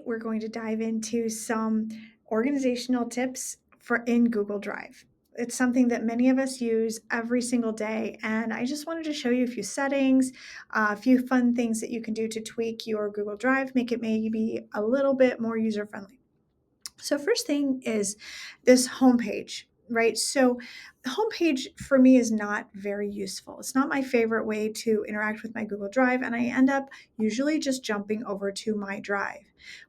we're going to dive into some organizational tips for in Google Drive. It's something that many of us use every single day, and I just wanted to show you a few settings, a few fun things that you can do to tweak your Google Drive, make it maybe a little bit more user friendly. So first thing is this homepage, right? So the homepage for me is not very useful. It's not my favorite way to interact with my Google Drive, and I end up usually just jumping over to my drive.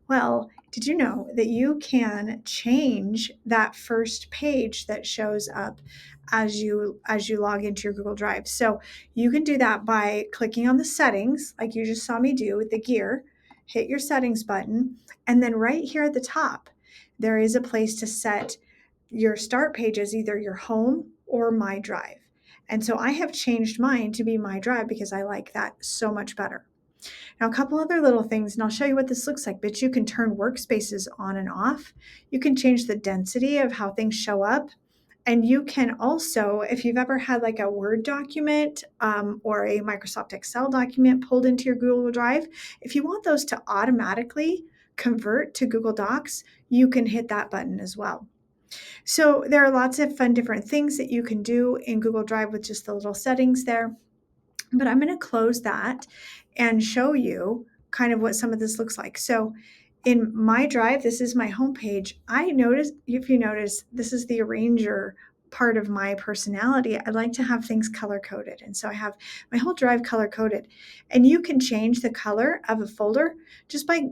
Well, did you know that you can change that first page that shows up as you log into your Google Drive? So you can do that by clicking on the settings, like you just saw me do with the gear, hit your settings button, and then right here at the top, there is a place to set your start page as either your home or my drive. And so I have changed mine to be my drive because I like that so much better. Now, a couple other little things, and I'll show you what this looks like, but you can turn workspaces on and off. You can change the density of how things show up. And you can also, if you've ever had like a Word document or a Microsoft Excel document pulled into your Google Drive, if you want those to automatically convert to Google Docs, you can hit that button as well. So there are lots of fun different things that you can do in Google Drive with just the little settings there. But I'm going to close that and show you kind of what some of this looks like. So in my drive, this is my homepage. I notice, if you notice, this is the arranger part of my personality. I like to have things color coded. And so I have my whole drive color coded. And you can change the color of a folder just by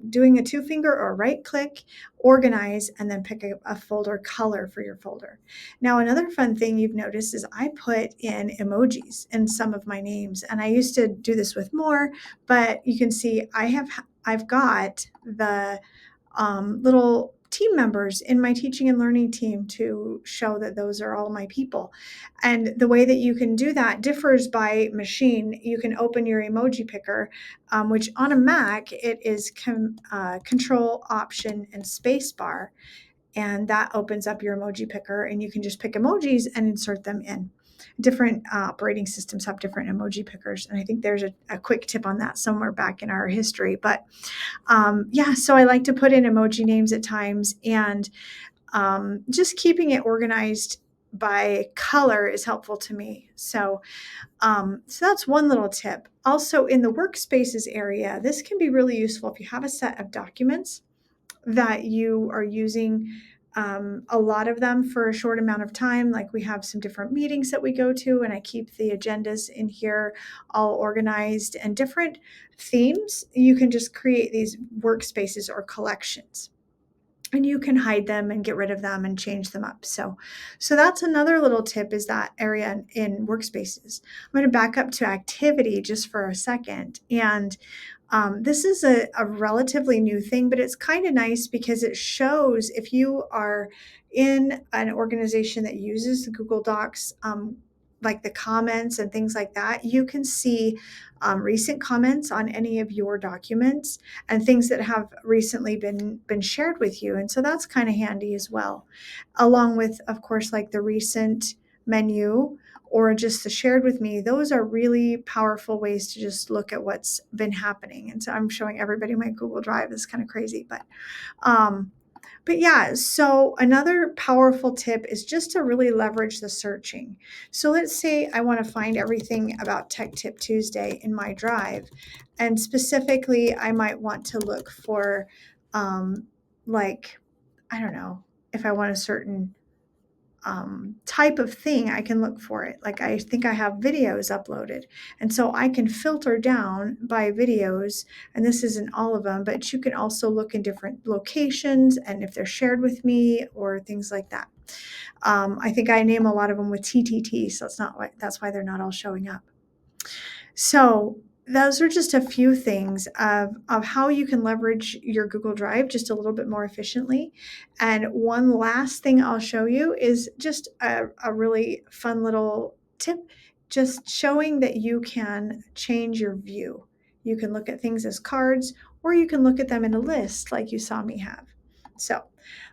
doing a two finger or right click, organize, and then pick a folder color for your folder. Now, another fun thing you've noticed is I put in emojis in some of my names. And I used to do this with more, but you can see I've got the little team members in my teaching and learning team to show that those are all my people. And the way that you can do that differs by machine. You can open your emoji picker, which on a Mac, it is Control, Option, and Space Bar. And that opens up your emoji picker, and you can just pick emojis and insert them in. Different operating systems have different emoji pickers, and I think there's a quick tip on that somewhere back in our history. But yeah, so I like to put in emoji names at times, and just keeping it organized by color is helpful to me. So that's one little tip. Also, in the workspaces area, this can be really useful if you have a set of documents that you are using a lot of them for a short amount of time. Like we have some different meetings that we go to, and I keep the agendas in here all organized and different themes. You can just create these workspaces or collections. And you can hide them and get rid of them and change them up. So that's another little tip, is that area in workspaces. I'm going to back up to activity just for a second. And this is a relatively new thing, but it's kind of nice because it shows if you are in an organization that uses the Google Docs, like the comments and things like that, you can see recent comments on any of your documents and things that have recently been shared with you. And so that's kind of handy as well, along with, of course, like the recent menu or just the shared with me. Those are really powerful ways to just look at what's been happening. And so I'm showing everybody my Google Drive. Is kind of crazy, um, but yeah, so another powerful tip is just to really leverage the searching. So let's say I want to find everything about Tech Tip Tuesday in my drive. And specifically, I might want to look for, like, I don't know, if I want a certain type of thing, I can look for it. Like I think I have videos uploaded. And so I can filter down by videos. And this isn't all of them, but you can also look in different locations and if they're shared with me or things like that. I think I name a lot of them with TTT. So that's why they're not all showing up. So those are just a few things of how you can leverage your Google Drive just a little bit more efficiently. And one last thing I'll show you is just a really fun little tip, just showing that you can change your view. You can look at things as cards, or you can look at them in a list like you saw me have. So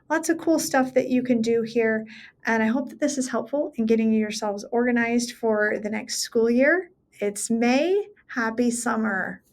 lots of cool stuff that you can do here. And I hope that this is helpful in getting yourselves organized for the next school year. It's May. Happy summer.